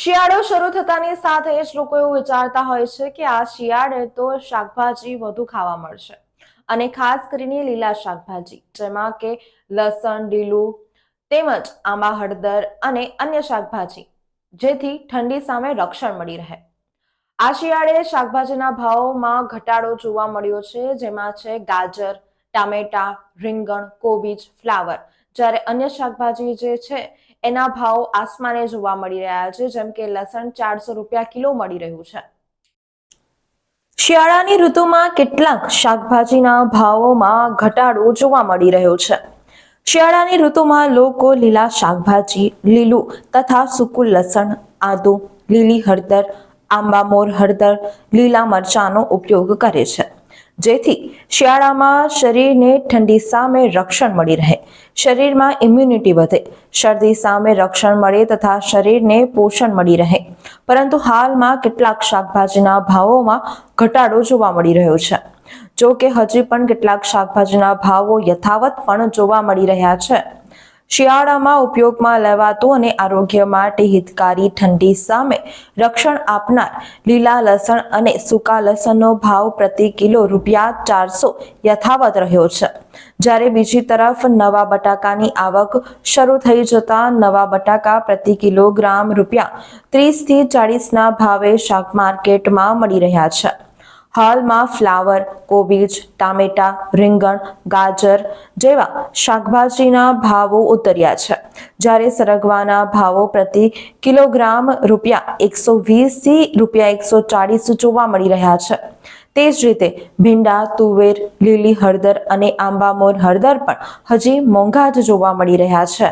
શિયાળો શરૂ થતાની સાથે જ લોકો એવું વિચારતા હોય છે કે આ શિયાળે તો શાકભાજી વધુ ખાવા મળશે અને ખાસ કરીને લીલા શાકભાજી જેમાં કે લસણ, લીલું તેમજ આંબા, હળદર અને અન્ય શાકભાજી જેથી ઠંડી સામે રક્ષણ મળી રહે। આ શિયાળે શાકભાજીના ભાવોમાં ઘટાડો જોવા મળ્યો છે, જેમાં છે ગાજર, ટામેટા, રીંગણ, કોબીજ, ફ્લાવર, જ્યારે અન્ય શાકભાજી જે છે એના ભાવ આસમાને જોવા મળી રહ્યા છે, જેમ કે લસણ 400 રૂપિયા કિલો મળી રહ્યું છે। શિયાળાની ઋતુમાં કેટલાક શાકભાજીના ભાવોમાં ઘટાડો જોવા મળી રહ્યો છે। શિયાળાની ઋતુમાં લોકો લીલા શાકભાજી, લીલું તથા સૂકું લસણ, આદુ, લીલી હળદર, આંબામોર હળદર, લીલા મરચાંનો ઉપયોગ કરે છે, જેથી શિયાળામાં શરીરને ઠંડી સામે રક્ષણ મળી રહે, શરીરમાં ઇમ્યુનિટી વધે, શરદી સામે રક્ષણ મળે તથા શરીરને પોષણ મળી રહે। પરંતુ હાલમાં કેટલાક શાકભાજીના ભાવોમાં ઘટાડો જોવા મળી રહ્યો છે। જો કે હજી પણ કેટલાક શાકભાજીના ભાવો યથાવત પણ જોવા મળી રહ્યા છે। શિયાળામાં ઉપયોગમાં લેવાતું અને આરોગ્ય માટે હિતકારી ઠંડી સામે રક્ષણ આપનાર લીલા લસણ અને સૂકા લસણનો ભાવ પ્રતિ કિલો ₹400 યથાવત રહ્યો છે, જ્યારે બીજી તરફ નવા બટાકાની આવક શરૂ થઈ જતા નવા બટાકા પ્રતિ કિલોગ્રામ ₹30 થી 40ના ભાવે શાક માર્કેટમાં મળી રહ્યા છે। હાલમાં ફ્લાવર, કોબીજ, ટામેટા, રીંગણ, ગાજર જેવા શાકભાજીના ભાવો ઉતર્યા છે, જ્યારે સરગવાના ભાવો પ્રતિ કિલોગ્રામ ₹120 થી ₹140 જોવા મળી રહ્યા છે। તે જ રીતે ભીંડા, તુવેર, લીલી હળદર અને આંબામોર હળદર પણ હજી મોંઘા જ જોવા મળી રહ્યા છે।